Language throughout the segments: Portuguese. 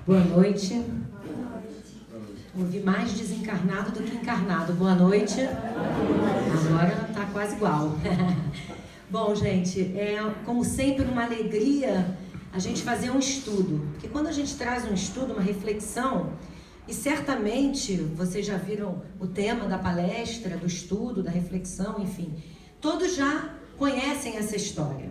Boa noite. Ouvi mais desencarnado do que encarnado. Boa noite. Agora está quase igual. Bom, gente, é como sempre uma alegria a gente fazer um estudo. Porque quando a gente traz um estudo, uma reflexão, e certamente vocês já viram o tema da palestra, do estudo, da reflexão, enfim, todos já conhecem essa história.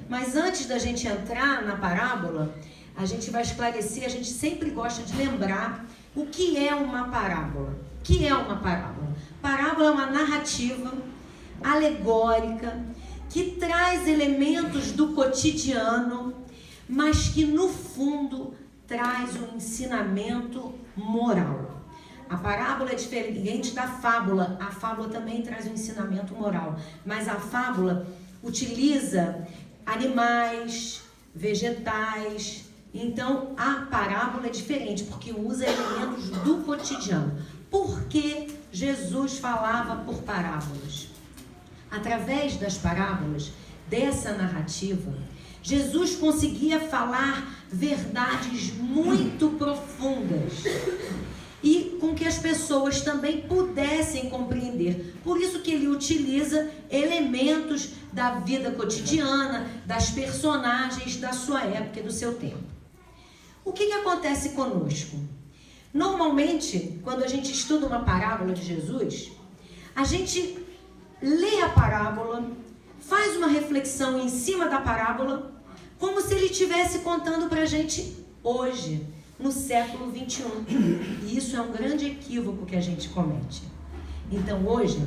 Mas antes da gente entrar na parábola, a gente vai esclarecer, a gente sempre gosta de lembrar o que é uma parábola. O que é uma parábola? Parábola é uma narrativa alegórica que traz elementos do cotidiano, mas que no fundo traz um ensinamento moral. A parábola é diferente da fábula. A fábula também traz um ensinamento moral, mas a fábula utiliza animais, vegetais. Então, a parábola é diferente, porque usa elementos do cotidiano. Por que Jesus falava por parábolas? Através das parábolas, dessa narrativa, Jesus conseguia falar verdades muito profundas e com que as pessoas também pudessem compreender. Por isso que ele utiliza elementos da vida cotidiana, das personagens da sua época e do seu tempo. O que acontece conosco? Normalmente, quando a gente estuda uma parábola de Jesus, a gente lê a parábola, faz uma reflexão em cima da parábola, como se ele estivesse contando para a gente hoje, no século 21. E isso é um grande equívoco que a gente comete. Então hoje,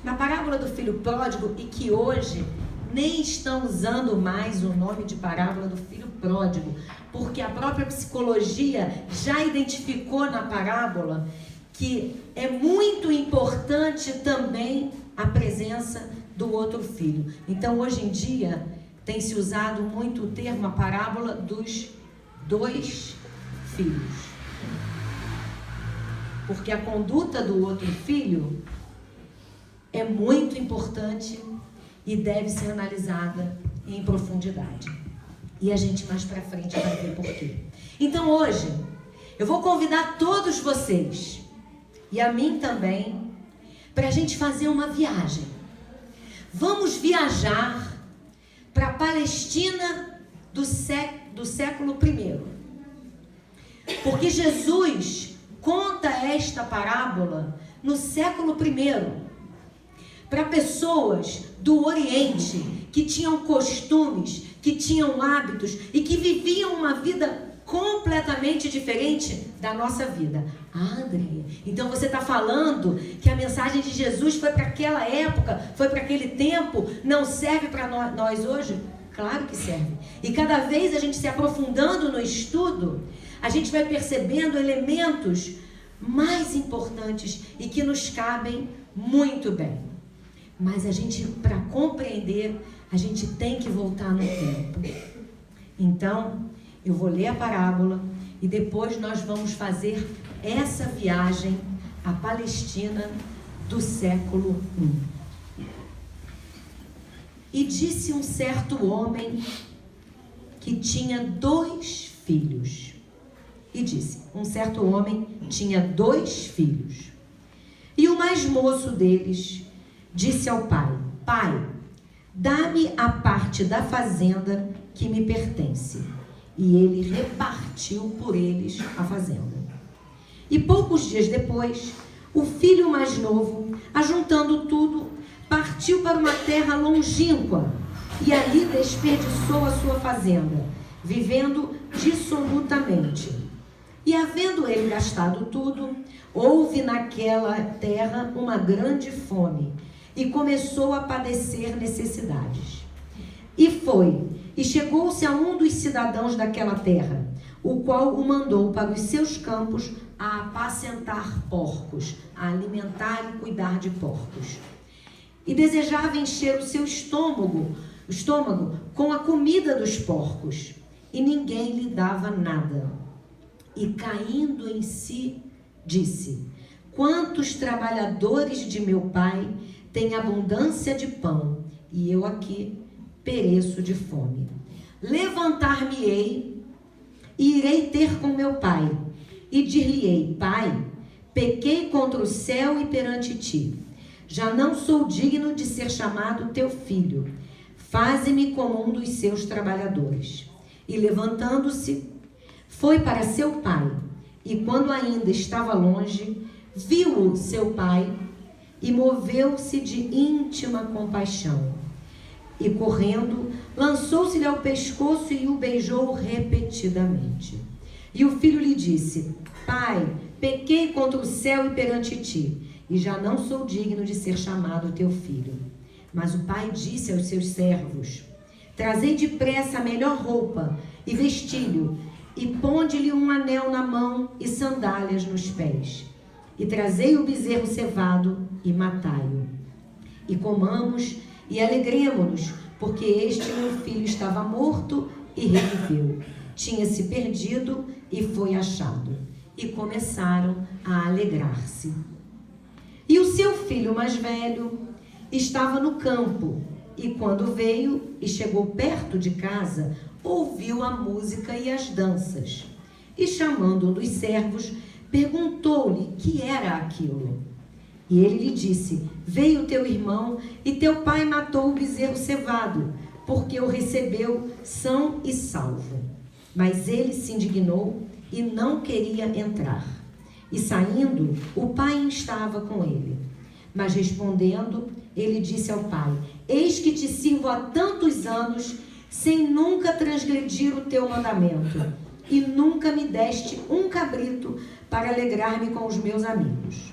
na parábola do filho pródigo, e que hoje nem estão usando mais o nome de parábola do filho pródigo, porque a própria psicologia já identificou na parábola que é muito importante também a presença do outro filho. Então hoje em dia tem se usado muito o termo, a parábola dos dois filhos, porque a conduta do outro filho é muito importante e deve ser analisada em profundidade. E a gente mais para frente vai ver por quê. Então hoje eu vou convidar todos vocês e a mim também para a gente fazer uma viagem. Vamos viajar para a Palestina do século I. Porque Jesus conta esta parábola no século I para pessoas do Oriente que tinham costumes, que tinham hábitos e que viviam uma vida completamente diferente da nossa vida. Ah, Andréia, então você está falando que a mensagem de Jesus foi para aquela época, foi para aquele tempo, não serve para nós hoje? Claro que serve. E cada vez a gente se aprofundando no estudo, a gente vai percebendo elementos mais importantes e que nos cabem muito bem. Mas a gente, para compreender, a gente tem que voltar no tempo. Então, eu vou ler a parábola e depois nós vamos fazer essa viagem à Palestina do século I. E disse um certo homem que tinha 2 filhos. E disse, um certo homem tinha 2 filhos. E o mais moço deles disse ao pai, pai, dá-me a parte da fazenda que me pertence. E ele repartiu por eles a fazenda. E poucos dias depois, o filho mais novo, ajuntando tudo, partiu para uma terra longínqua e ali desperdiçou a sua fazenda, vivendo dissolutamente. E havendo ele gastado tudo, houve naquela terra uma grande fome e começou a padecer necessidades. E chegou-se a um dos cidadãos daquela terra, o qual o mandou para os seus campos a apacentar porcos, a alimentar e cuidar de porcos. E desejava encher o seu estômago com a comida dos porcos, e ninguém lhe dava nada. E caindo em si, disse, quantos trabalhadores de meu pai têm abundância de pão, e eu aqui pereço de fome. Levantar-me-ei e irei ter com meu pai, e dir-lhe-ei: Pai, pequei contra o céu e perante ti. Já não sou digno de ser chamado teu filho. Faze-me como um dos seus trabalhadores. E levantando-se, foi para seu pai. E quando ainda estava longe, viu-o seu pai e moveu-se de íntima compaixão. E correndo, lançou-se-lhe ao pescoço e o beijou repetidamente. E o filho lhe disse: Pai, pequei contra o céu e perante ti, e já não sou digno de ser chamado teu filho. Mas o pai disse aos seus servos: Trazei depressa a melhor roupa e vestilho, e ponde-lhe um anel na mão e sandálias nos pés. E trazei o bezerro cevado e matai-o. E comamos e alegremo-nos, porque este meu filho estava morto e reviveu. Tinha-se perdido e foi achado. E começaram a alegrar-se. E o seu filho mais velho estava no campo, e quando veio e chegou perto de casa, ouviu a música e as danças. E chamando um dos servos, perguntou-lhe que era aquilo. E ele lhe disse: Veio teu irmão, e teu pai matou o bezerro cevado, porque o recebeu são e salvo. Mas ele se indignou e não queria entrar. E saindo, o pai estava com ele. Mas respondendo, ele disse ao pai: Eis que te sirvo há tantos anos, sem nunca transgredir o teu mandamento, e nunca me deste um cabrito para alegrar-me com os meus amigos.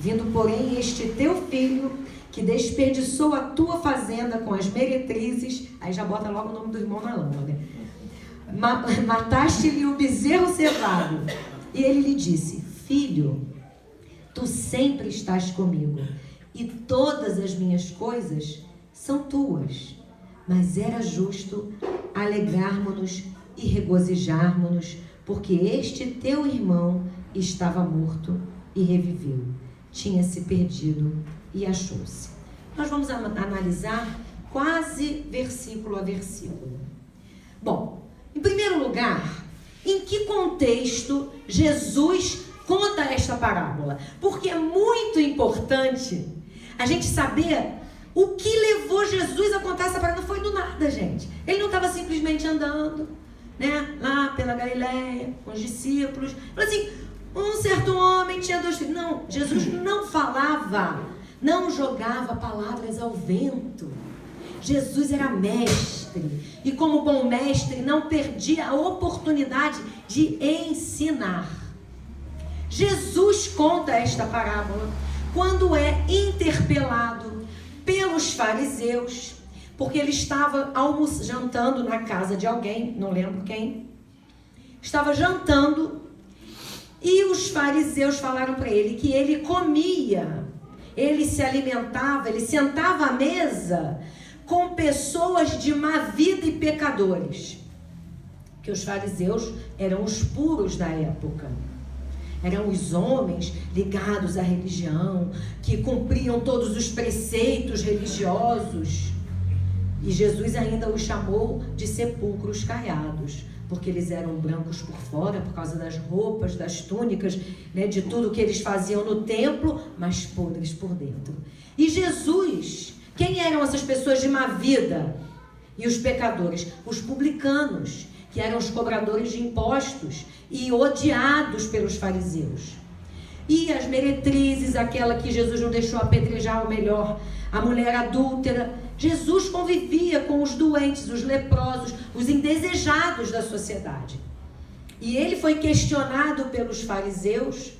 Vindo, porém, este teu filho, que desperdiçou a tua fazenda com as meretrizes, aí já bota logo o nome do irmão na lama, né? Mataste-lhe o bezerro cevado. E ele lhe disse: Filho, tu sempre estás comigo, e todas as minhas coisas são tuas. Mas era justo alegrarmos-nos e regozijarmos-nos, porque este teu irmão estava morto e reviveu. Tinha-se perdido e achou-se. Nós vamos analisar quase versículo a versículo. Bom, em primeiro lugar, em que contexto Jesus conta esta parábola? Porque é muito importante a gente saber o que levou Jesus a contar essa parábola. Não foi do nada, gente. Ele não estava simplesmente andando, né, lá pela Galileia, com os discípulos. Falou assim: um certo homem tinha 2 filhos. Não, Jesus não falava, não jogava palavras ao vento. Jesus era mestre, e como bom mestre não perdia a oportunidade de ensinar. Jesus conta esta parábola quando é interpelado pelos fariseus, porque ele estava jantando na casa de alguém, não lembro quem, estava jantando, e os fariseus falaram para ele que ele comia, ele se alimentava, ele sentava à mesa com pessoas de má vida e pecadores. Que os fariseus eram os puros da época. Eram os homens ligados à religião, que cumpriam todos os preceitos religiosos. E Jesus ainda os chamou de sepulcros caiados, porque eles eram brancos por fora, por causa das roupas, das túnicas, né, de tudo que eles faziam no templo, mas podres por dentro. E Jesus, quem eram essas pessoas de má vida? E os pecadores? Os publicanos, que eram os cobradores de impostos e odiados pelos fariseus. E as meretrizes, aquela que Jesus não deixou apedrejar, ou melhor, a mulher adúltera. Jesus convivia com os doentes, os leprosos, os indesejados da sociedade. E ele foi questionado pelos fariseus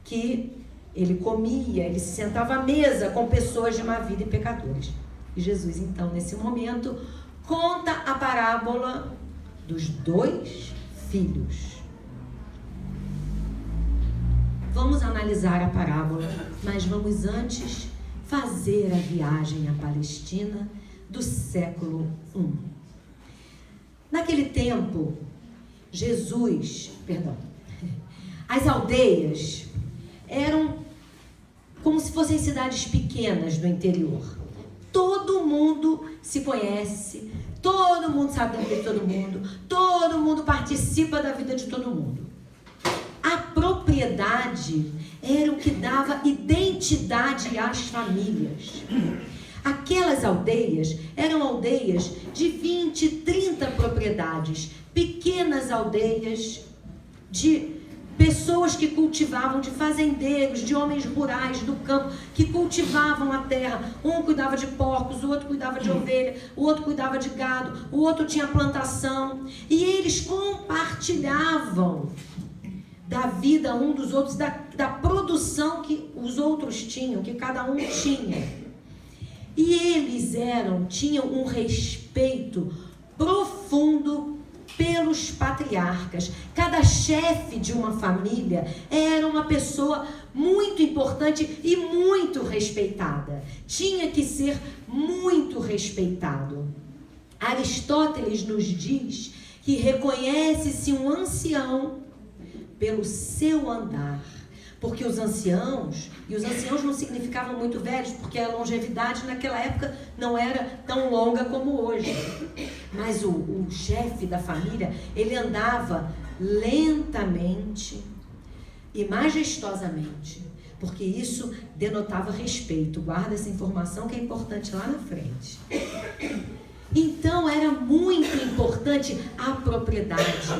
que ele comia, ele se sentava à mesa com pessoas de má vida e pecadores. E Jesus, então, nesse momento, conta a parábola dos 2 filhos. Vamos analisar a parábola, mas vamos antes fazer a viagem à Palestina do século I. Naquele tempo, as aldeias eram como se fossem cidades pequenas do interior. Todo mundo se conhece, Todo mundo sabe da vida de todo mundo participa da vida de todo mundo. A propriedade era o que dava identidade às famílias. Aquelas aldeias eram aldeias de 20, 30 propriedades, pequenas aldeias de pessoas que cultivavam, de fazendeiros, de homens rurais do campo, que cultivavam a terra. Um cuidava de porcos, o outro cuidava de ovelha, o outro cuidava de gado, o outro tinha plantação. E eles compartilhavam da vida um dos outros, da produção que os outros tinham, que cada um tinha. E eles tinham um respeito profundo pelos patriarcas. Cada chefe de uma família era uma pessoa muito importante e muito respeitada. Tinha que ser muito respeitado. Aristóteles nos diz que reconhece-se um ancião pelo seu andar. Porque os anciãos não significavam muito velhos, porque a longevidade naquela época não era tão longa como hoje. Mas o chefe da família, ele andava lentamente e majestosamente, porque isso denotava respeito. Guarda essa informação que é importante lá na frente. Então era muito importante a propriedade.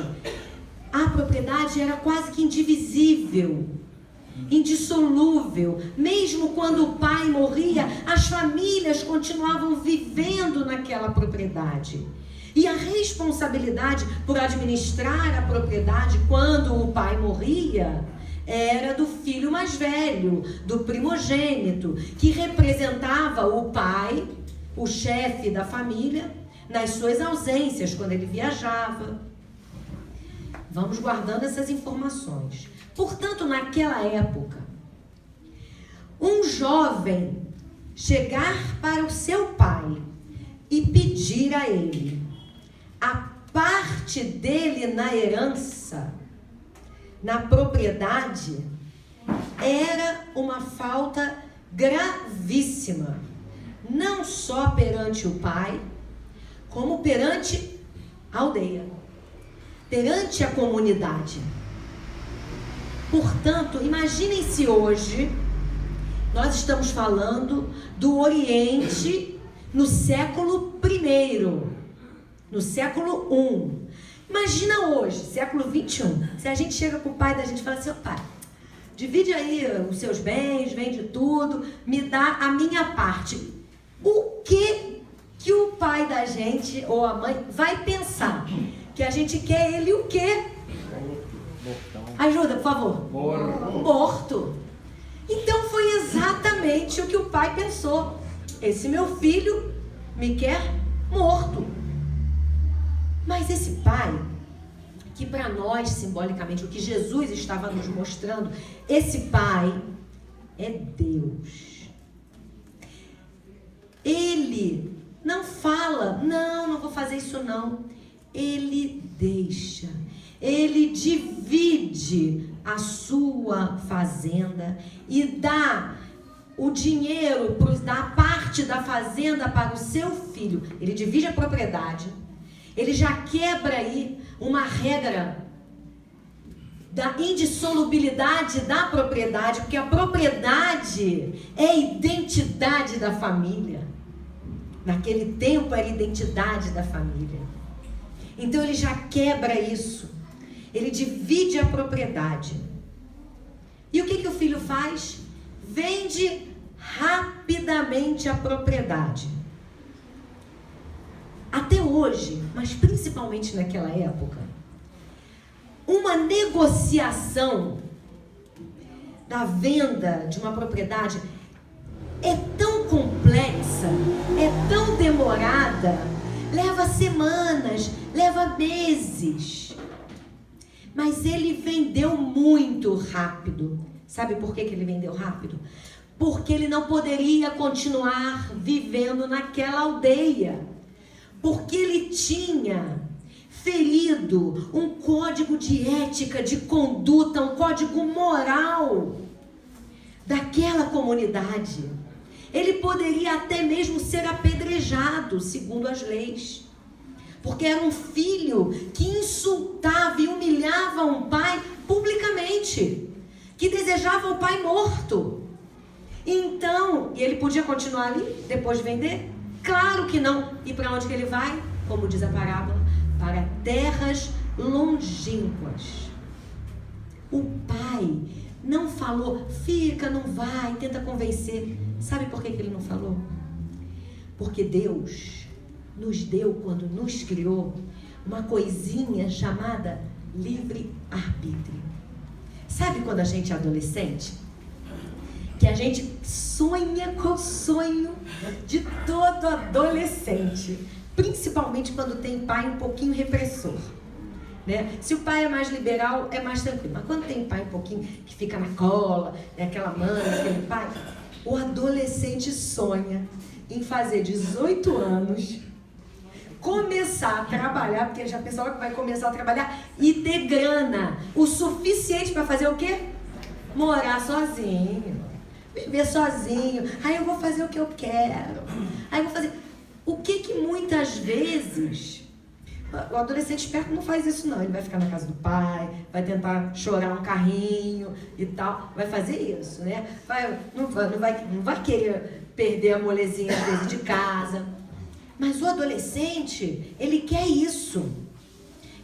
A propriedade era quase que indivisível, indissolúvel. Mesmo quando o pai morria, as famílias continuavam vivendo naquela propriedade. E a responsabilidade por administrar a propriedade quando o pai morria era do filho mais velho, do primogênito, que representava o pai, o chefe da família, nas suas ausências, quando ele viajava. Vamos guardando essas informações. Portanto, naquela época, um jovem chegar para o seu pai e pedir a ele a parte dele na herança, na propriedade, era uma falta gravíssima, não só perante o pai, como perante a aldeia, perante a comunidade. Portanto, imaginem se hoje nós estamos falando do Oriente no século I, no século I. Imagina hoje, século XXI, se a gente chega para o pai da gente e fala assim: pai, divide aí os seus bens, vende tudo, me dá a minha parte. O que o pai da gente ou a mãe vai pensar? Que a gente quer ele o quê? Ajuda, por favor. Morto. Então foi exatamente o que o pai pensou. Esse meu filho me quer morto. Mas esse pai, que para nós, simbolicamente, o que Jesus estava nos mostrando, esse pai é Deus. Ele não fala, não vou fazer isso não. Ele deixa. Ele divide a sua fazenda e dá o dinheiro, dá parte da fazenda para o seu filho. Ele divide a propriedade. Ele já quebra aí uma regra da indissolubilidade da propriedade, porque a propriedade é a identidade da família. Naquele tempo era a identidade da família. Então ele já quebra isso. Ele divide a propriedade. E o que o filho faz? Vende rapidamente a propriedade. Até hoje, mas principalmente naquela época, uma negociação da venda de uma propriedade é tão complexa, é tão demorada, leva semanas, leva meses. Mas ele vendeu muito rápido. Sabe por que ele vendeu rápido? Porque ele não poderia continuar vivendo naquela aldeia. Porque ele tinha ferido um código de ética, de conduta, um código moral daquela comunidade. Ele poderia até mesmo ser apedrejado, segundo as leis. Porque era um filho que insultava e humilhava um pai publicamente, que desejava o pai morto. Então, e ele podia continuar ali depois de vender? Claro que não. E para onde que ele vai? Como diz a parábola, para terras longínquas. O pai não falou, fica, não vai, tenta convencer. Sabe por que ele não falou? Porque Deus nos deu, quando nos criou, uma coisinha chamada livre-arbítrio. Sabe quando a gente é adolescente? Que a gente sonha com o sonho de todo adolescente. Principalmente quando tem pai um pouquinho repressor. Né? Se o pai é mais liberal, é mais tranquilo. Mas quando tem pai um pouquinho que fica na cola, né? Aquela mãe, aquele pai, o adolescente sonha em fazer 18 anos, começar a trabalhar, porque ele já pensava que vai começar a trabalhar e ter grana o suficiente para fazer o quê? Morar sozinho, viver sozinho. Aí eu vou fazer o que eu quero. Aí eu vou fazer... O que muitas vezes... O adolescente esperto não faz isso não. Ele vai ficar na casa do pai, vai tentar chorar um carrinho e tal. Vai fazer isso, né? Não vai querer perder a molezinha às vezes de casa. Mas o adolescente, ele quer isso.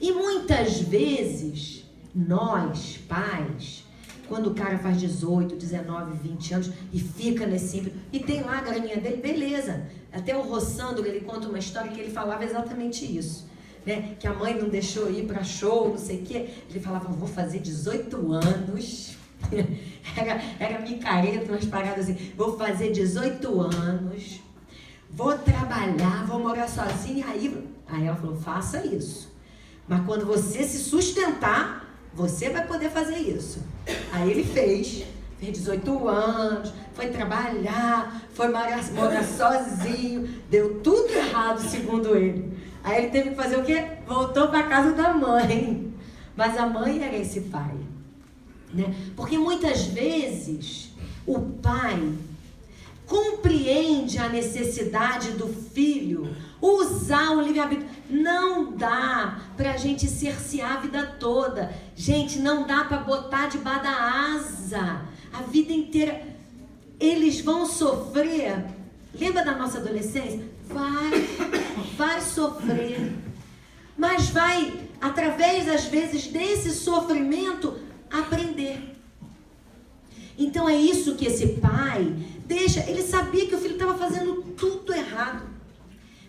E muitas vezes, nós, pais, quando o cara faz 18, 19, 20 anos e fica nesse ímpeto, e tem lá a graninha dele, beleza. Até o Rossandro, ele conta uma história que ele falava exatamente isso. Né? Que a mãe não deixou ir para show, não sei o quê. Ele falava, vou fazer 18 anos. Era micareta, umas paradas assim. Vou fazer 18 anos. Vou trabalhar, vou morar sozinha. Aí ela falou, faça isso. Mas quando você se sustentar, você vai poder fazer isso. Aí ele fez 18 anos, foi trabalhar, foi morar sozinho. Deu tudo errado, segundo ele. Aí ele teve que fazer o quê? Voltou para casa da mãe. Mas a mãe era esse pai. Né? Porque muitas vezes o pai compreende a necessidade do filho usar o livre-arbítrio. Não dá para a gente cercear a vida toda. Gente, não dá para botar debaixo da asa a vida inteira. Eles vão sofrer. Lembra da nossa adolescência? Vai sofrer, mas vai, através, às vezes, desse sofrimento, aprender. Então é isso que esse pai deixa. Ele sabia que o filho estava fazendo tudo errado,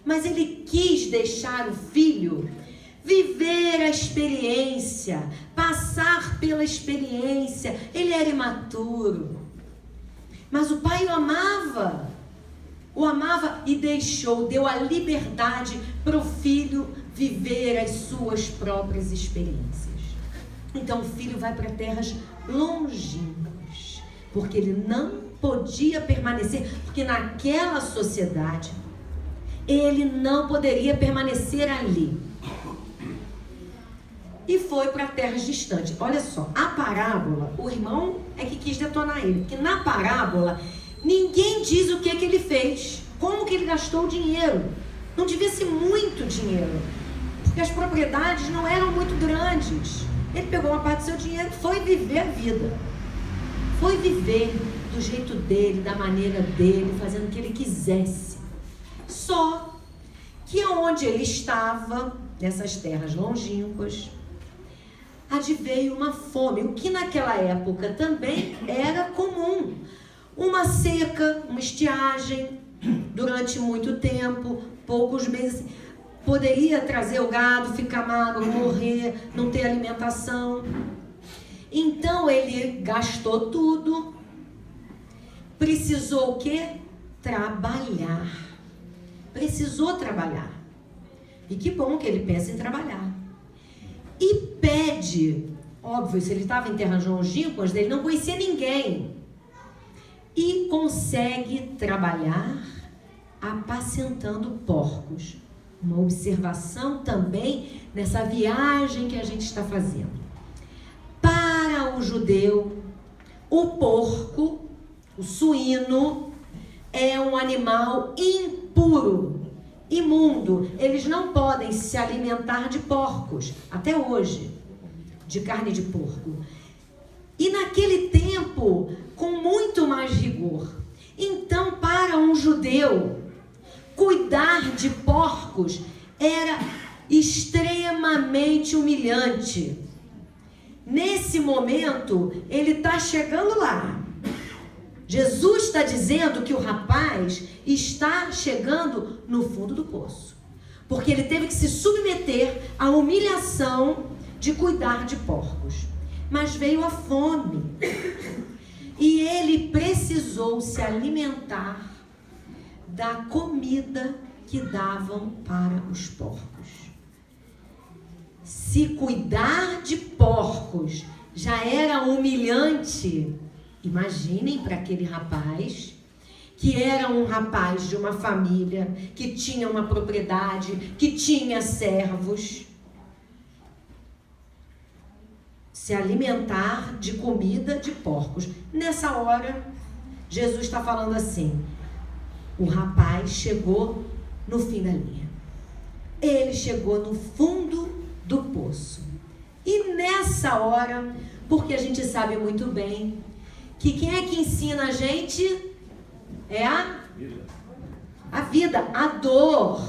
mas ele quis deixar o filho viver a experiência, passar pela experiência. Ele era imaturo, mas o pai o amava e deu a liberdade para o filho viver as suas próprias experiências. Então o filho vai para terras longínquas, porque ele não podia permanecer, porque naquela sociedade ele não poderia permanecer ali. E foi para terras distantes. Olha só, a parábola, o irmão é que quis detonar ele, porque na parábola ninguém diz o que ele fez, como que ele gastou o dinheiro. Não devia ser muito dinheiro, porque as propriedades não eram muito grandes. Ele pegou uma parte do seu dinheiro e foi viver a vida. Foi viver do jeito dele, da maneira dele, fazendo o que ele quisesse. Só que onde ele estava, nessas terras longínquas, adveio uma fome, o que naquela época também era comum. Uma seca, uma estiagem, durante muito tempo, poucos meses, poderia trazer o gado, ficar magro, morrer, não ter alimentação. Então ele gastou tudo, precisou o quê? Trabalhar. Precisou trabalhar. E que bom que ele pensa em trabalhar. E pede, óbvio, se ele estava em terras longínquas, ele não conhecia ninguém. E consegue trabalhar apacentando porcos. Uma observação também nessa viagem que a gente está fazendo. Para o judeu, o porco, o suíno, é um animal impuro. imundo. Eles não podem se alimentar de porcos, até hoje, de carne de porco. E naquele tempo, com muito mais rigor. Então, para um judeu, cuidar de porcos era extremamente humilhante. Nesse momento, ele está chegando lá. Jesus está dizendo que o rapaz está chegando no fundo do poço. Porque ele teve que se submeter à humilhação de cuidar de porcos. Mas veio a fome. E ele precisou se alimentar da comida que davam para os porcos. Se cuidar de porcos já era humilhante, imaginem para aquele rapaz, que era um rapaz de uma família, que tinha uma propriedade, que tinha servos, se alimentar de comida de porcos. Nessa hora, Jesus está falando assim, o rapaz chegou no fim da linha. Ele chegou no fundo do poço. E nessa hora, porque a gente sabe muito bem que quem é que ensina a gente é a vida, a dor.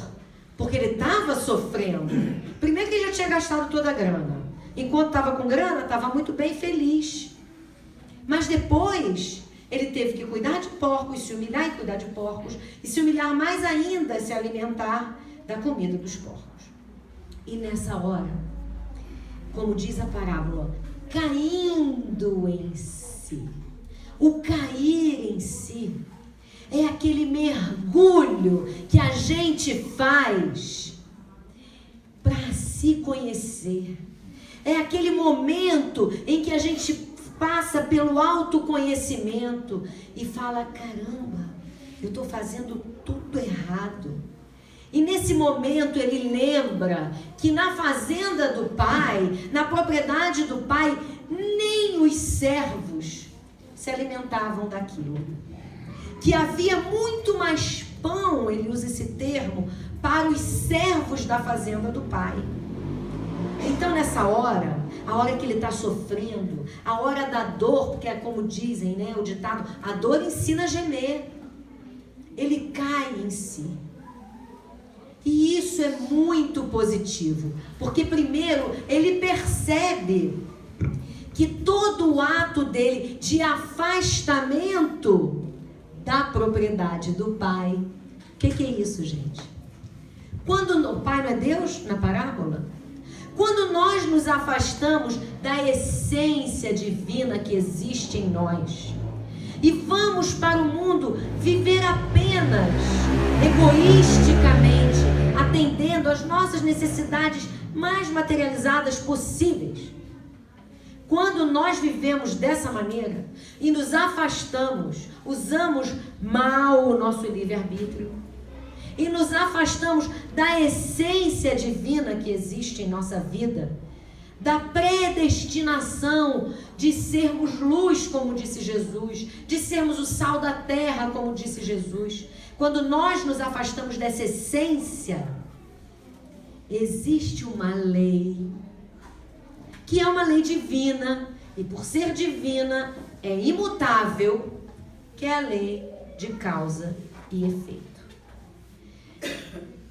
Porque ele estava sofrendo. Primeiro que ele já tinha gastado toda a grana. Enquanto estava com grana, estava muito bem feliz. Mas depois, ele teve que cuidar de porcos, se humilhar e cuidar de porcos. E se humilhar mais ainda, se alimentar da comida dos porcos. E nessa hora, como diz a parábola, caindo em si. O cair em si é aquele mergulho que a gente faz para se conhecer. É aquele momento em que a gente passa pelo autoconhecimento e fala, caramba, eu estou fazendo tudo errado. E nesse momento ele lembra que na fazenda do pai, na propriedade do pai, nem os servos se alimentavam daquilo. Que havia muito mais pão, ele usa esse termo, para os servos da fazenda do pai. Então nessa hora, a hora que ele está sofrendo, a hora da dor, porque é como dizem, né, o ditado, a dor ensina a gemer. Ele cai em si. E isso é muito positivo, porque primeiro ele percebe que todo o ato dele de afastamento da propriedade do pai, o que é isso, gente? Quando o pai não é Deus na parábola? Quando nós nos afastamos da essência divina que existe em nós e vamos para o mundo viver apenas egoisticamente, atendendo às nossas necessidades mais materializadas possíveis. Quando nós vivemos dessa maneira e nos afastamos, usamos mal o nosso livre-arbítrio e nos afastamos da essência divina que existe em nossa vida, da predestinação de sermos luz, como disse Jesus, de sermos o sal da terra, como disse Jesus. Quando nós nos afastamos dessa essência, existe uma lei, que é uma lei divina, e por ser divina, é imutável, que é a lei de causa e efeito.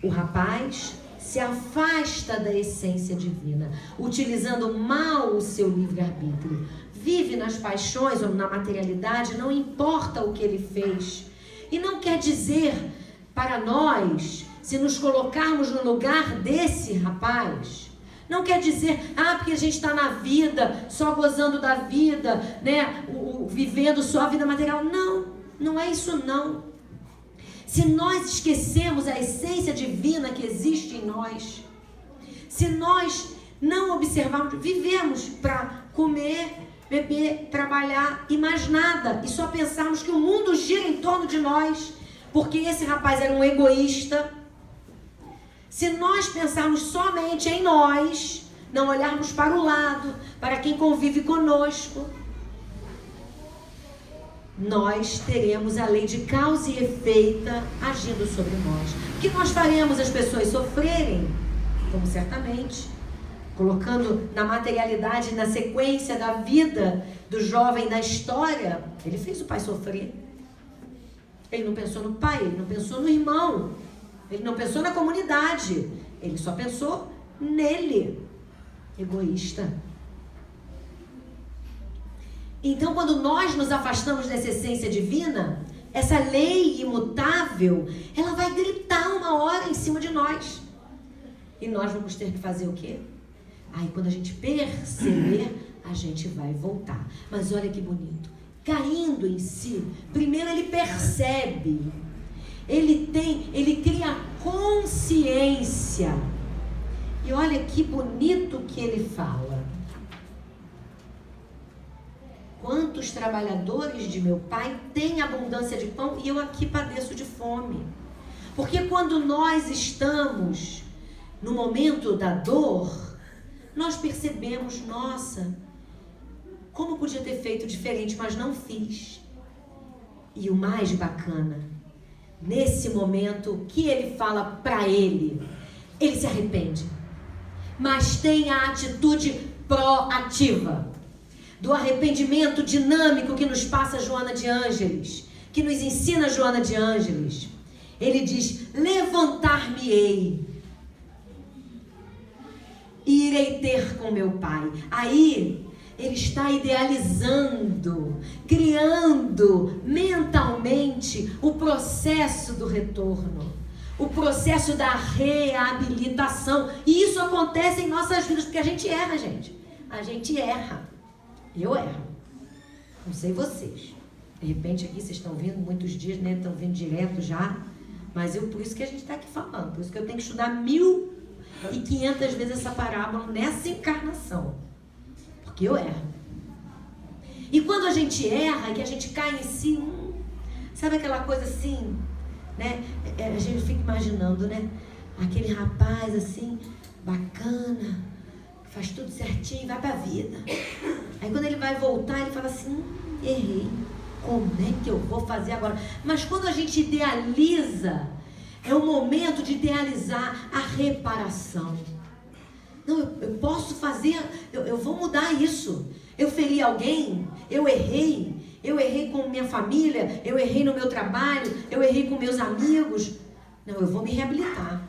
O rapaz se afasta da essência divina, utilizando mal o seu livre-arbítrio. Vive nas paixões ou na materialidade, não importa o que ele fez. E não quer dizer para nós, se nos colocarmos no lugar desse rapaz, não quer dizer, porque a gente está na vida, só gozando da vida, né? Vivendo só a vida material. Não, não é isso não. Se nós esquecemos a essência divina que existe em nós, se nós não observarmos, vivemos para comer, beber, trabalhar e mais nada, e só pensarmos que o mundo gira em torno de nós, porque esse rapaz era um egoísta. Se nós pensarmos somente em nós, não olharmos para o lado, para quem convive conosco, nós teremos a lei de causa e efeito agindo sobre nós. O que nós faremos as pessoas sofrerem? Como certamente, colocando na materialidade, na sequência da vida do jovem na história, ele fez o pai sofrer. Ele não pensou no pai, ele não pensou no irmão, ele não pensou na comunidade, ele só pensou nele. Egoísta. Então, quando nós nos afastamos dessa essência divina, essa lei imutável, ela vai gritar uma hora em cima de nós. E nós vamos ter que fazer o quê? Aí, quando a gente perceber, a gente vai voltar. Mas olha que bonito. Caindo em si, primeiro ele percebe. Ele cria consciência. E olha que bonito que ele fala. Quantos trabalhadores de meu pai têm abundância de pão e eu aqui padeço de fome? Porque quando nós estamos no momento da dor, nós percebemos, nossa, como podia ter feito diferente, mas não fiz. E o mais bacana, nesse momento, o que ele fala para ele? Ele se arrepende, mas tem a atitude proativa. Do arrependimento dinâmico que nos passa Joana de Ângeles, que nos ensina Joana de Ângeles. Ele diz, levantar-me-ei e irei ter com meu pai. Aí, ele está idealizando, criando mentalmente o processo do retorno, o processo da reabilitação. E isso acontece em nossas vidas, porque a gente erra, gente. A gente erra. Eu erro. Não sei vocês. De repente aqui vocês estão vindo muitos dias, né? Estão vindo direto já. Mas por isso que a gente está aqui falando. Por isso que eu tenho que estudar 1.500 vezes essa parábola nessa encarnação. Porque eu erro. E quando a gente erra, que a gente cai em si, sabe aquela coisa assim, né? A gente fica imaginando, né? Aquele rapaz assim, bacana, faz tudo certinho e vai pra vida. Aí quando ele vai voltar, ele fala assim, errei. Como é que eu vou fazer agora? Mas quando a gente idealiza, é o momento de idealizar a reparação. Não, eu posso fazer, eu vou mudar isso. Eu feri alguém, eu errei com minha família, eu errei no meu trabalho, eu errei com meus amigos. Não, eu vou me reabilitar.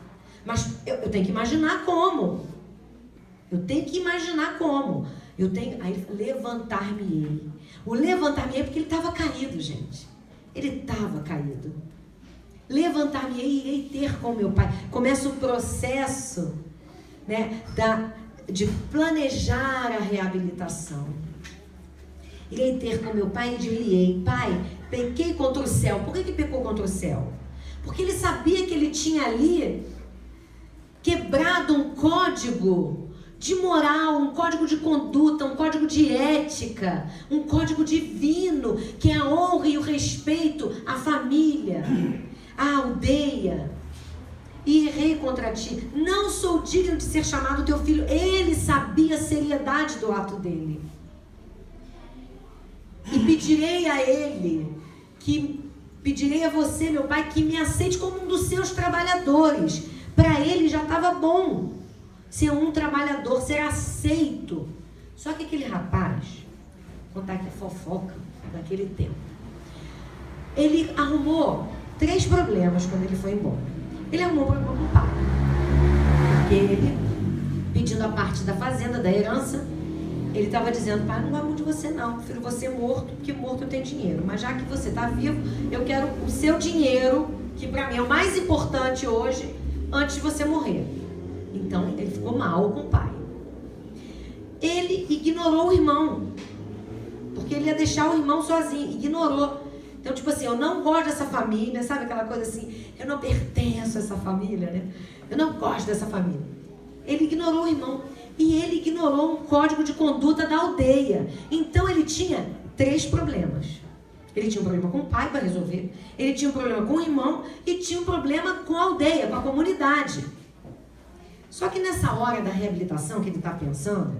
Mas eu tenho que imaginar como. Eu tenho que imaginar como. Aí levantar-me-ei. O levantar-me-ei é porque ele estava caído, gente. Ele estava caído. Levantar-me-ei, irei ter com meu pai. Começa o processo, né, de planejar a reabilitação. Irei ter com meu pai e dir-lhe-ei, pai, pequei contra o céu. Por que pecou contra o céu? Porque ele sabia que ele tinha ali quebrado um código de moral, um código de conduta, um código de ética, um código divino, que é a honra e o respeito à família, à aldeia. E errei contra ti, não sou digno de ser chamado teu filho. Ele sabia a seriedade do ato dele. E pedirei a você, meu pai, que me aceite como um dos seus trabalhadores. Para ele já estava bom ser um trabalhador, ser aceito. Só que aquele rapaz, vou contar aqui a fofoca daquele tempo, ele arrumou 3 problemas quando ele foi embora. Ele arrumou um problema com o pai, porque ele, pedindo a parte da fazenda, da herança, ele estava dizendo, pai, não gosto muito de você não, prefiro você morto, porque morto eu tenho dinheiro, mas já que você está vivo, eu quero o seu dinheiro, que para mim é o mais importante hoje, antes de você morrer. Então ele ficou mal com o pai. Ele ignorou o irmão, porque ele ia deixar o irmão sozinho, ignorou. Então, tipo assim, eu não gosto dessa família, sabe aquela coisa assim, eu não pertenço a essa família, né? Eu não gosto dessa família. Ele ignorou o irmão e ele ignorou um código de conduta da aldeia. Então ele tinha 3 problemas. Ele tinha um problema com o pai para resolver, ele tinha um problema com o irmão e tinha um problema com a aldeia, com a comunidade. Só que nessa hora da reabilitação que ele está pensando,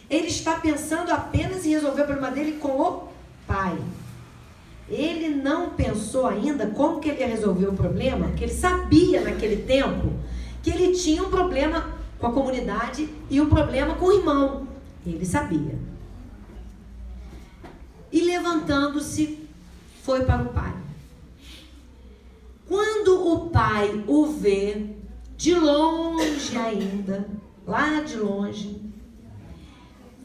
ele está pensando apenas em resolver o problema dele com o pai. Ele não pensou ainda como que ele ia resolver o problema, porque ele sabia naquele tempo que ele tinha um problema com a comunidade e um problema com o irmão. Ele sabia. E levantando-se, foi para o pai. Quando o pai o vê, de longe ainda, lá de longe,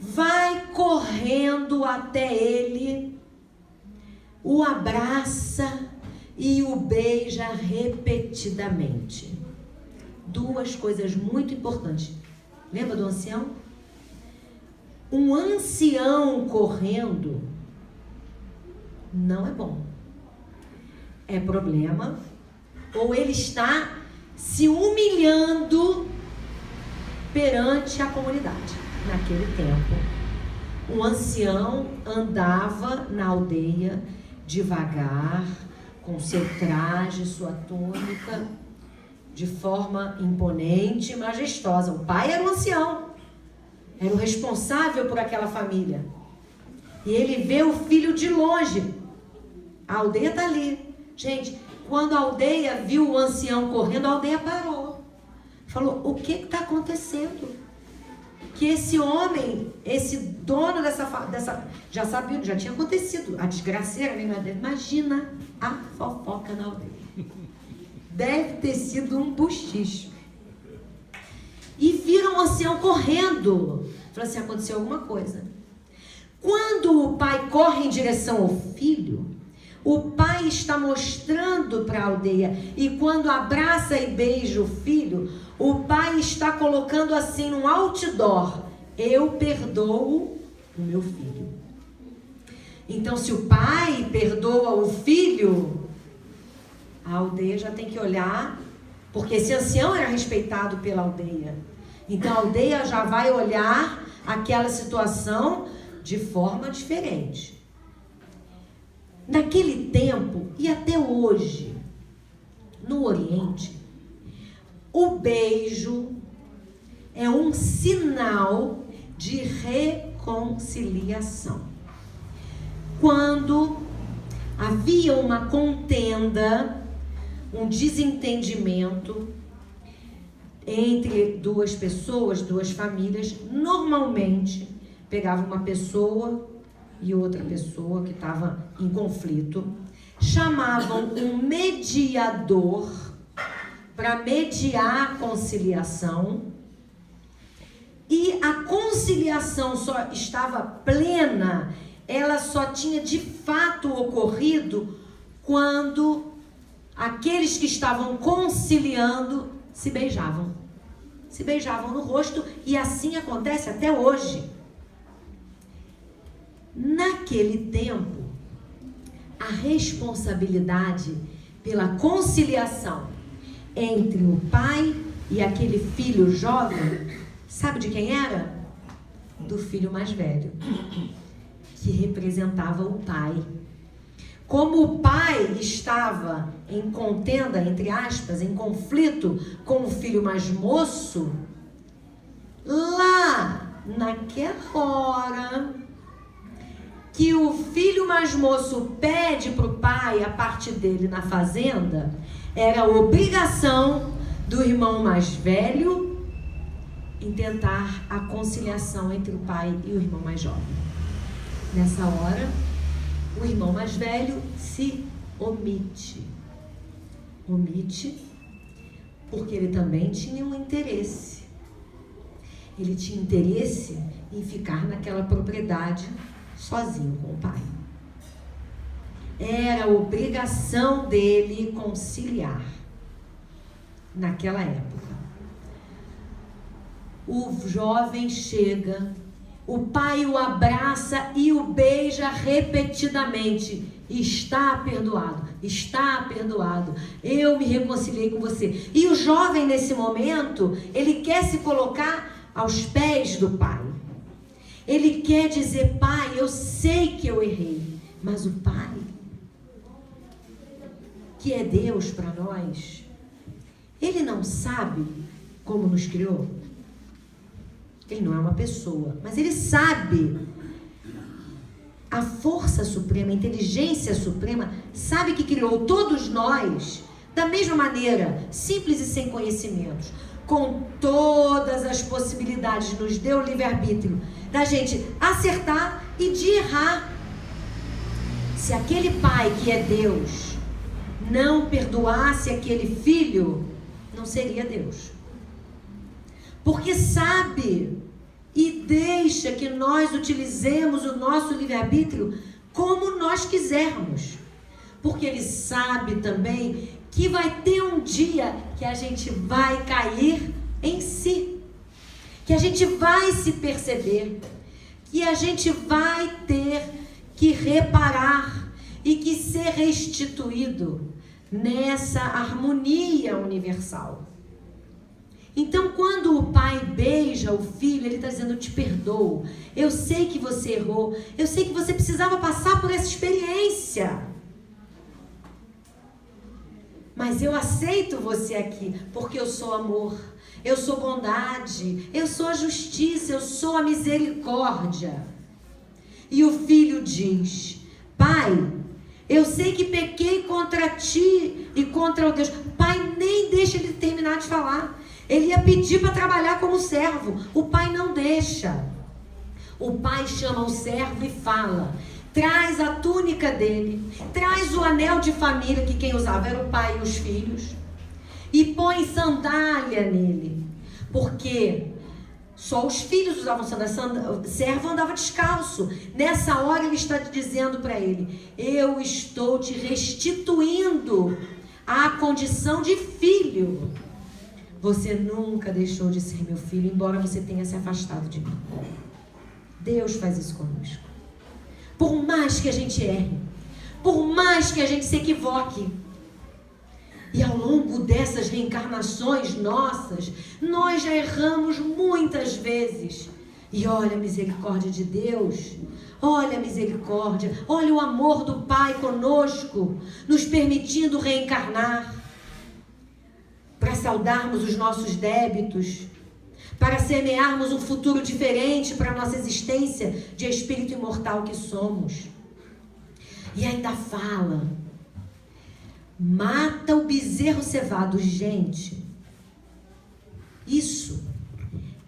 vai correndo até ele, o abraça e o beija repetidamente. Duas coisas muito importantes. Lembra do ancião? Um ancião correndo não é bom. É problema. Ou ele está se humilhando perante a comunidade. Naquele tempo, um ancião andava na aldeia devagar, com seu traje, sua túnica, de forma imponente e majestosa. O pai era um ancião, era o responsável por aquela família. E ele vê o filho de longe. A aldeia está ali. Gente, quando a aldeia viu o ancião correndo, a aldeia parou. Falou, o que está acontecendo? Que esse homem, esse dono dessa já sabia, já tinha acontecido. A desgraceira, imagina a fofoca na aldeia. Deve ter sido um buchicho. E viram o ancião correndo. Falou assim, aconteceu alguma coisa. Quando o pai corre em direção ao filho, o pai está mostrando para a aldeia. E quando abraça e beija o filho, o pai está colocando assim num outdoor: eu perdoo o meu filho. Então, se o pai perdoa o filho, a aldeia já tem que olhar, porque esse ancião era respeitado pela aldeia. Então, a aldeia já vai olhar aquela situação de forma diferente. Naquele tempo, e até hoje, no Oriente, o beijo é um sinal de reconciliação. Quando havia uma contenda, um desentendimento entre duas pessoas, duas famílias, normalmente pegava uma pessoa e outra pessoa que estava em conflito, chamavam um mediador para mediar a conciliação, e a conciliação só estava plena, ela só tinha de fato ocorrido quando aqueles que estavam conciliando se beijavam no rosto, e assim acontece até hoje. Naquele tempo, a responsabilidade pela conciliação entre o pai e aquele filho jovem, sabe de quem era? Do filho mais velho, que representava o pai. Como o pai estava em contenda, entre aspas, em conflito com o filho mais moço, lá naquela hora que o filho mais moço pede para o pai a parte dele na fazenda, era a obrigação do irmão mais velho em tentar a conciliação entre o pai e o irmão mais jovem. Nessa hora, o irmão mais velho se omite. Omite porque ele também tinha um interesse. Ele tinha interesse em ficar naquela propriedade sozinho com o pai. Era a obrigação dele conciliar naquela época. O jovem chega, o pai o abraça e o beija repetidamente. Está perdoado, está perdoado. Eu me reconciliei com você. E o jovem, nesse momento, ele quer se colocar aos pés do pai. Ele quer dizer, pai, eu sei que eu errei, mas o pai, que é Deus para nós, ele não sabe como nos criou. Ele não é uma pessoa, mas ele sabe a força suprema, a inteligência suprema, sabe que criou todos nós da mesma maneira, simples e sem conhecimentos, com todas as possibilidades, nos deu o livre-arbítrio da gente acertar e de errar. Se aquele pai que é Deus não perdoasse aquele filho, não seria Deus. Porque sabe e deixa que nós utilizemos o nosso livre-arbítrio como nós quisermos. Porque Ele sabe também que vai ter um dia que a gente vai cair em si. Que a gente vai se perceber. Que a gente vai ter que reparar e que ser restituído nessa harmonia universal. Então, quando o pai beija o filho, ele está dizendo: eu te perdoo, eu sei que você errou, eu sei que você precisava passar por essa experiência, mas eu aceito você aqui, porque eu sou amor, eu sou bondade, eu sou a justiça, eu sou a misericórdia. E o filho diz: pai, eu sei que pequei contra ti e contra o Deus. Pai, nem deixa ele terminar de falar. Ele ia pedir para trabalhar como servo. O pai não deixa. O pai chama o servo e fala: traz a túnica dele, traz o anel de família, que quem usava era o pai e os filhos, e põe sandália nele, porque só os filhos usavam sandália, o servo andava descalço. Nessa hora ele está dizendo para ele: eu estou te restituindo à condição de filho. Você nunca deixou de ser meu filho, embora você tenha se afastado de mim. Deus faz isso conosco. Por mais que a gente erre, por mais que a gente se equivoque, e ao longo dessas reencarnações nossas, nós já erramos muitas vezes. E olha a misericórdia de Deus, olha a misericórdia, olha o amor do Pai conosco, nos permitindo reencarnar, para saudarmos os nossos débitos, para semearmos um futuro diferente para a nossa existência de espírito imortal que somos. E ainda fala: mata o bezerro cevado. Gente, isso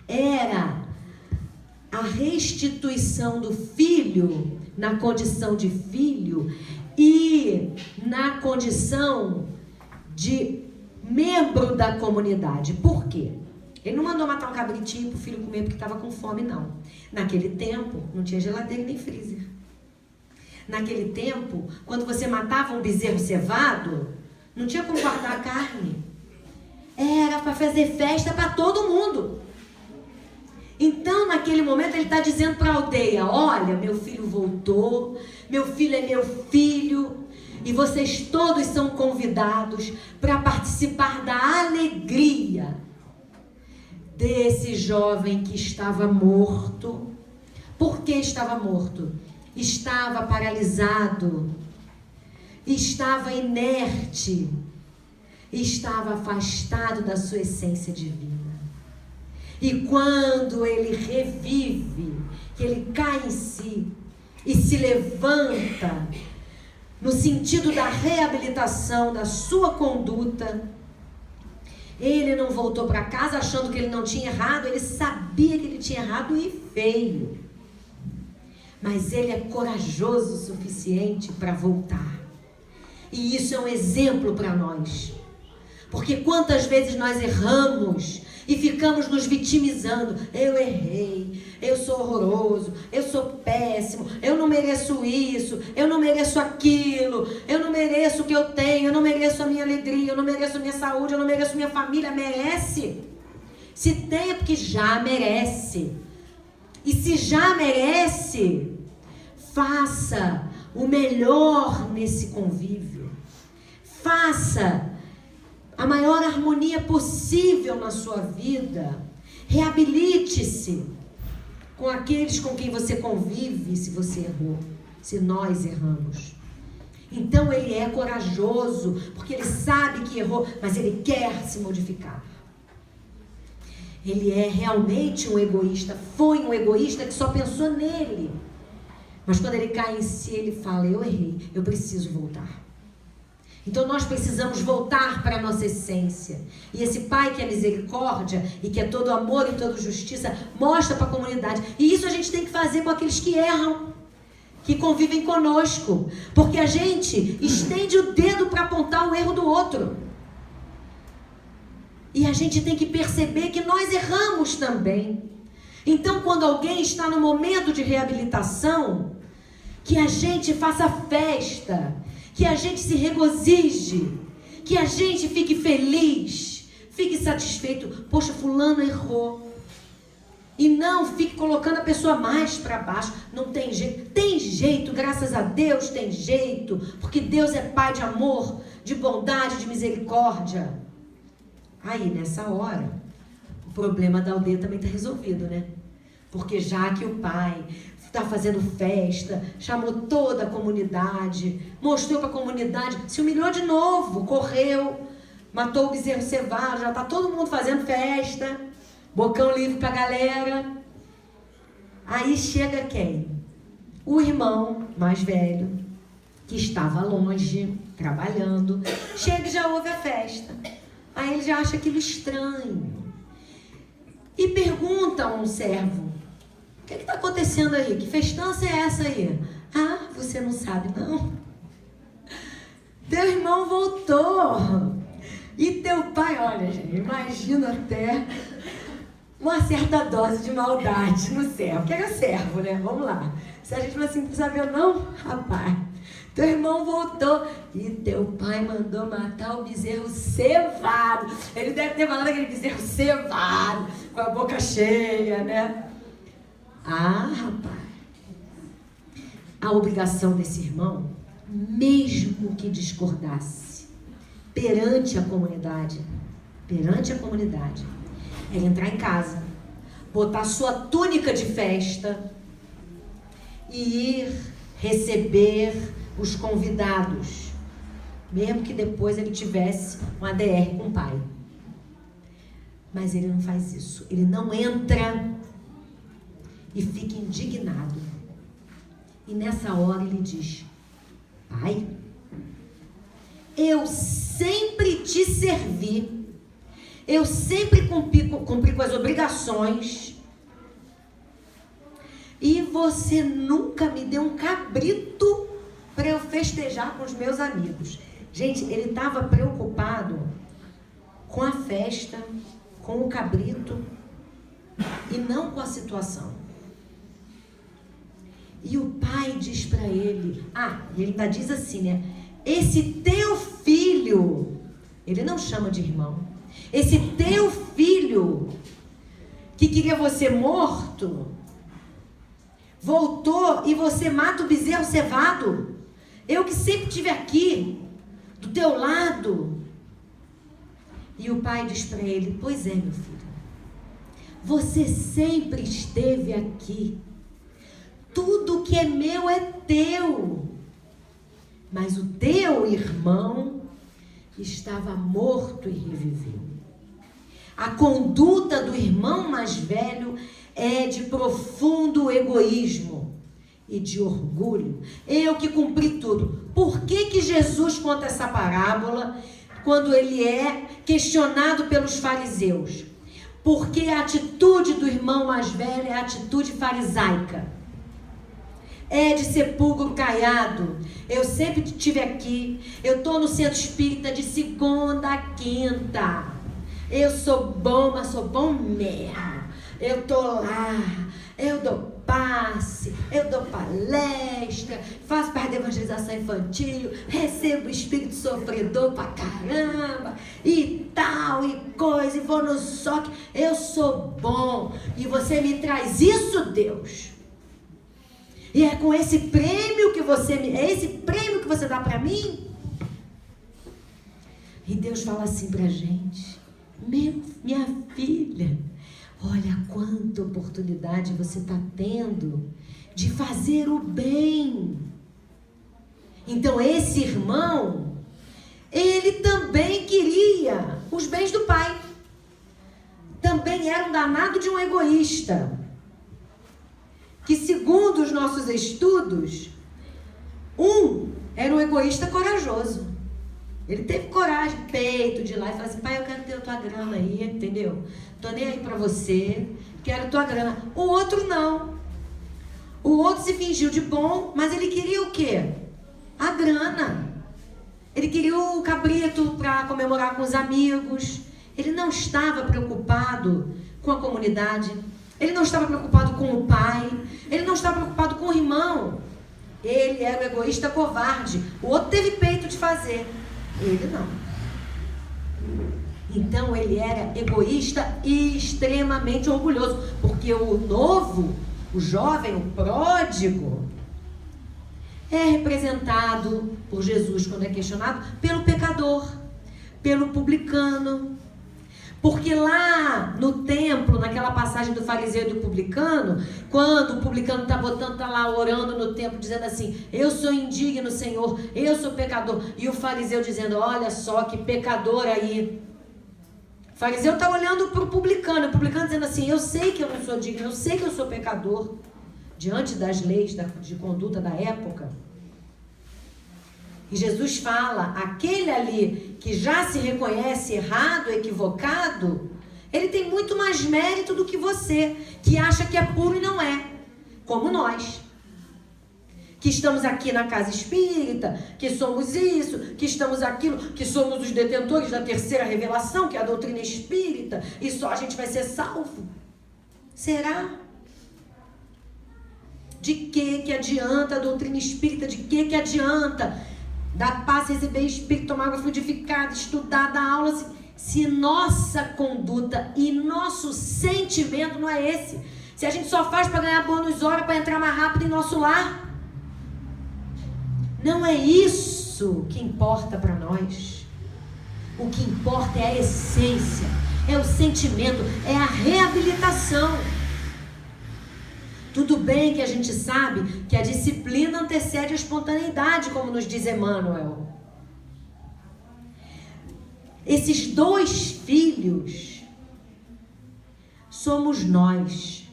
era a restituição do filho na condição de filho e na condição de membro da comunidade. Por quê? Ele não mandou matar um cabritinho para o filho comer porque estava com fome, não. Naquele tempo, não tinha geladeira nem freezer. Naquele tempo, quando você matava um bezerro cevado, não tinha como guardar a carne. Era para fazer festa para todo mundo. Então, naquele momento, ele está dizendo para a aldeia: olha, meu filho voltou, meu filho é meu filho, e vocês todos são convidados para participar da alegria desse jovem que estava morto. Por que estava morto? Estava paralisado, estava inerte, estava afastado da sua essência divina. E quando ele revive, que ele cai em si e se levanta, no sentido da reabilitação da sua conduta, ele não voltou para casa achando que ele não tinha errado. Ele sabia que ele tinha errado e feio. Mas ele é corajoso o suficiente para voltar. E isso é um exemplo para nós. Porque quantas vezes nós erramos e ficamos nos vitimizando: eu errei, eu sou horroroso, eu sou péssimo, eu não mereço isso, eu não mereço aquilo, eu não mereço o que eu tenho, eu não mereço a minha alegria, eu não mereço a minha saúde, eu não mereço a minha família. Merece. Se tem é porque já merece. E se já merece, faça o melhor nesse convívio. Faça a maior harmonia possível na sua vida. Reabilite-se com aqueles com quem você convive, se você errou, se nós erramos. Então ele é corajoso, porque ele sabe que errou, mas ele quer se modificar. Ele é realmente um egoísta, foi um egoísta que só pensou nele. Mas quando ele cai em si, ele fala: eu errei, eu preciso voltar. Então nós precisamos voltar para a nossa essência. E esse Pai que é misericórdia e que é todo amor e toda justiça, mostra para a comunidade. E isso a gente tem que fazer com aqueles que erram, que convivem conosco. Porque a gente estende o dedo para apontar o erro do outro. E a gente tem que perceber que nós erramos também. Então, quando alguém está no momento de reabilitação, que a gente faça festa, que a gente se regozije, que a gente fique feliz, fique satisfeito. Poxa, fulano errou. E não fique colocando a pessoa mais para baixo. Não tem jeito. Tem jeito, graças a Deus tem jeito. Porque Deus é Pai de amor, de bondade, de misericórdia. Aí, nessa hora, o problema da aldeia também está resolvido, né? Porque já que o pai está fazendo festa, chamou toda a comunidade, mostrou para a comunidade, se humilhou de novo, correu, matou o bezerro cevado, já está todo mundo fazendo festa, bocão livre para a galera. Aí chega quem? O irmão mais velho, que estava longe, trabalhando, chega e já ouve a festa. Aí ele já acha aquilo estranho. E pergunta a um servo: o que está acontecendo aí? Que festança é essa aí? Ah, você não sabe não? Teu irmão voltou. E teu pai, olha gente, imagina até uma certa dose de maldade no servo. Que era servo, né? Vamos lá. Se a gente fala assim, não sabe não? Rapaz, teu irmão voltou e teu pai mandou matar o bezerro cevado. Ele deve ter falado aquele bezerro cevado, com a boca cheia, né? Ah, rapaz. A obrigação desse irmão, mesmo que discordasse, perante a comunidade, era entrar em casa, botar sua túnica de festa e ir receber os convidados, mesmo que depois ele tivesse um ADR com o pai. Mas ele não faz isso. Ele não entra e fica indignado. E nessa hora ele diz: pai, eu sempre te servi, eu sempre cumpri com as obrigações, e você nunca me deu um cabrito para eu festejar com os meus amigos. Gente, ele estava preocupado com a festa, com o cabrito e não com a situação. E o pai diz para ele, e ele ainda diz assim, né? Esse teu filho, ele não chama de irmão, esse teu filho que queria você morto, voltou e você mata o bezerro cevado. Eu que sempre estive aqui, do teu lado. E o pai diz para ele: pois é, meu filho, você sempre esteve aqui. Tudo que é meu é teu. Mas o teu irmão estava morto e reviveu. A conduta do irmão mais velho é de profundo egoísmo e de orgulho. Eu que cumpri tudo. Por que Jesus conta essa parábola quando ele é questionado pelos fariseus? Porque a atitude do irmão mais velho é a atitude farisaica. É de sepulcro caiado. Eu sempre estive aqui. Eu estou no centro espírita de segunda a quinta. Eu sou bom, mas sou bom mesmo. Eu estou lá. Eu dou passe. Eu dou palestra. Faço parte da evangelização infantil. Recebo o espírito sofredor pra caramba. E tal, e coisa. E vou no soque. Eu sou bom. E você me traz isso, Deus. E é com esse prêmio que é esse prêmio que você dá para mim? E Deus fala assim pra gente: minha filha, olha quanta oportunidade você está tendo de fazer o bem. Então esse irmão, ele também queria os bens do pai. Também era um danado de um egoísta. que, segundo os nossos estudos, um era um egoísta corajoso. Ele teve coragem, peito, de ir lá e falar assim: pai, eu quero ter a tua grana aí, entendeu? Tô nem aí pra você, quero tua grana. O outro não. O outro se fingiu de bom, mas ele queria o quê? A grana. Ele queria o cabrito para comemorar com os amigos. Ele não estava preocupado com a comunidade. Ele não estava preocupado com o pai. Ele não estava preocupado com o irmão. Ele era o egoísta covarde. O outro teve peito de fazer. Ele não. Então ele era egoísta e extremamente orgulhoso. Porque o novo, o jovem, o pródigo, é representado por Jesus, quando é questionado, pelo pecador, pelo publicano. Porque lá no templo, naquela passagem do fariseu e do publicano, quando o publicano está lá orando no templo, dizendo assim: eu sou indigno, Senhor, eu sou pecador. E o fariseu dizendo: olha só que pecador aí. O fariseu está olhando para o publicano dizendo assim: eu sei que eu não sou digno, eu sei que eu sou pecador. Diante das leis de conduta da época. E Jesus fala: aquele ali que já se reconhece errado, equivocado, ele tem muito mais mérito do que você, que acha que é puro e não é. Como nós, que estamos aqui na casa espírita, que somos isso, que estamos aquilo, que somos os detentores da terceira revelação, que é a doutrina espírita, e só a gente vai ser salvo. Será? De que adianta a doutrina espírita? De que adianta dar passe, receber espírito, tomar água fluidificada, estudar, dar aula, se nossa conduta e nosso sentimento não é esse? Se a gente só faz para ganhar bônus hora, para entrar mais rápido em nosso lar, não é isso que importa para nós. O que importa é a essência, é o sentimento, é a reabilitação. Tudo bem que a gente sabe que a disciplina antecede a espontaneidade, como nos diz Emmanuel. Esses dois filhos somos nós.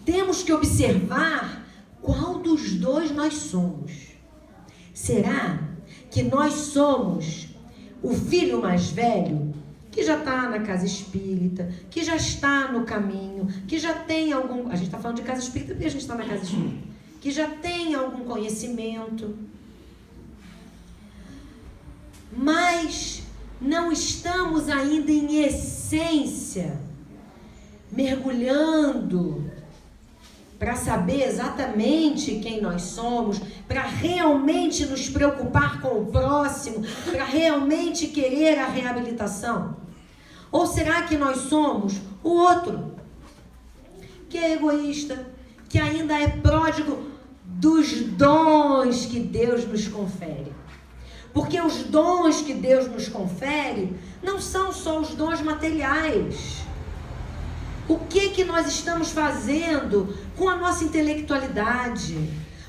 Temos que observar qual dos dois nós somos. Será que nós somos o filho mais velho, que já está na casa espírita, que já está no caminho, que já tem algum... A gente está falando de casa espírita porque a gente está na casa espírita. Que já tem algum conhecimento, mas não estamos ainda em essência, mergulhando para saber exatamente quem nós somos, para realmente nos preocupar com o próximo, para realmente querer a reabilitação? Ou será que nós somos o outro, que é egoísta, que ainda é pródigo dos dons que Deus nos confere? Porque os dons que Deus nos confere não são só os dons materiais. O que nós estamos fazendo com a nossa intelectualidade?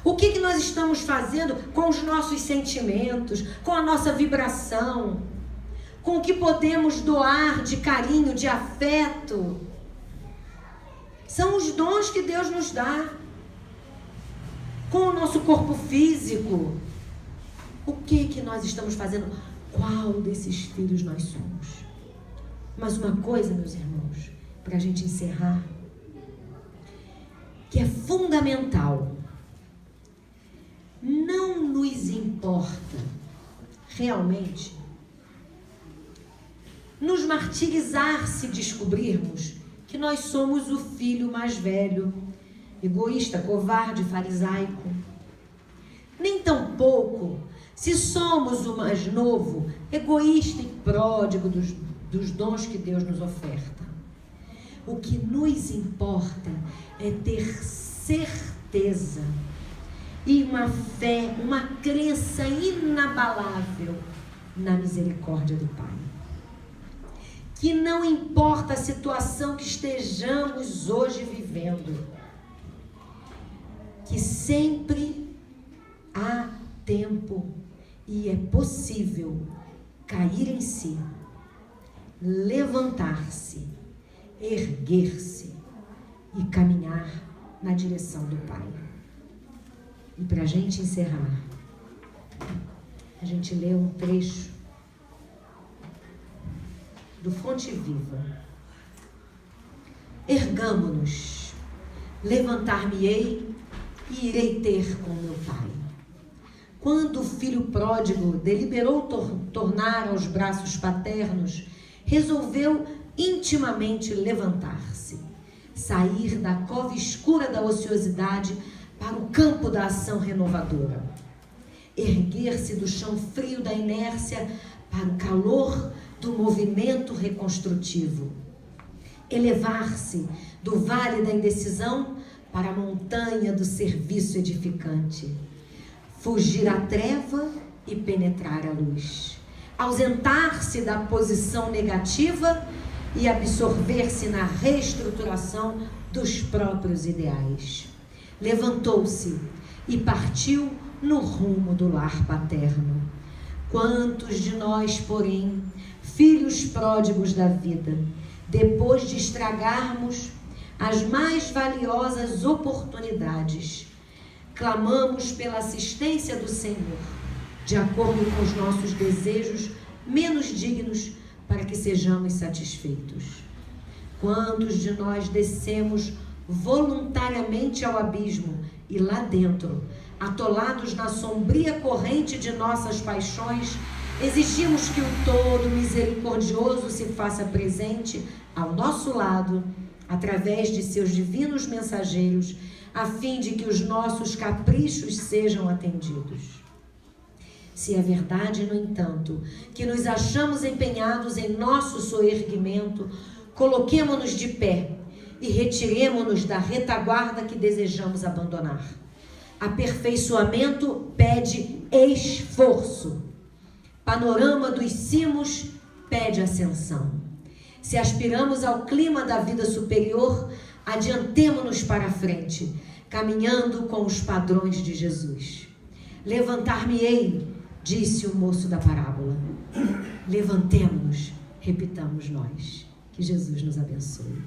O que nós estamos fazendo com os nossos sentimentos, com a nossa vibração? Com o que podemos doar de carinho, de afeto? São os dons que Deus nos dá. Com o nosso corpo físico. O que nós estamos fazendo? Qual desses filhos nós somos? Mas uma coisa, meus irmãos, para a gente encerrar, que é fundamental. Não nos importa realmente nos martirizar se descobrirmos que nós somos o filho mais velho, egoísta, covarde, farisaico. Nem tampouco se somos o mais novo, egoísta e pródigo dos dons que Deus nos oferta. O que nos importa é ter certeza e uma fé, uma crença inabalável na misericórdia do Pai. Que não importa a situação que estejamos hoje vivendo, que sempre há tempo e é possível cair em si, levantar-se, erguer-se e caminhar na direção do Pai. E para a gente encerrar, a gente lê um trecho do Fonte Viva. Ergamo-nos, levantar-me-ei e irei ter com meu Pai. Quando o filho pródigo deliberou tornar aos braços paternos, resolveu intimamente levantar-se, sair da cova escura da ociosidade para o campo da ação renovadora, erguer-se do chão frio da inércia para o calor do movimento reconstrutivo, elevar-se do vale da indecisão para a montanha do serviço edificante, fugir à treva e penetrar a luz, ausentar-se da posição negativa e absorver-se na reestruturação dos próprios ideais. Levantou-se e partiu no rumo do lar paterno. Quantos de nós, porém, filhos pródigos da vida, depois de estragarmos as mais valiosas oportunidades, clamamos pela assistência do Senhor, de acordo com os nossos desejos menos dignos, para que sejamos satisfeitos? Quantos de nós descemos voluntariamente ao abismo e lá dentro, atolados na sombria corrente de nossas paixões, exigimos que o todo misericordioso se faça presente ao nosso lado, através de seus divinos mensageiros, a fim de que os nossos caprichos sejam atendidos? Se é verdade, no entanto, que nos achamos empenhados em nosso soerguimento, coloquemo-nos de pé e retiremo-nos da retaguarda que desejamos abandonar. Aperfeiçoamento pede esforço. Panorama dos cimos pede ascensão. Se aspiramos ao clima da vida superior, adiantemo-nos para a frente, caminhando com os padrões de Jesus. Levantar-me-ei, disse o moço da parábola. Levantemo-nos, repitamos nós. Que Jesus nos abençoe.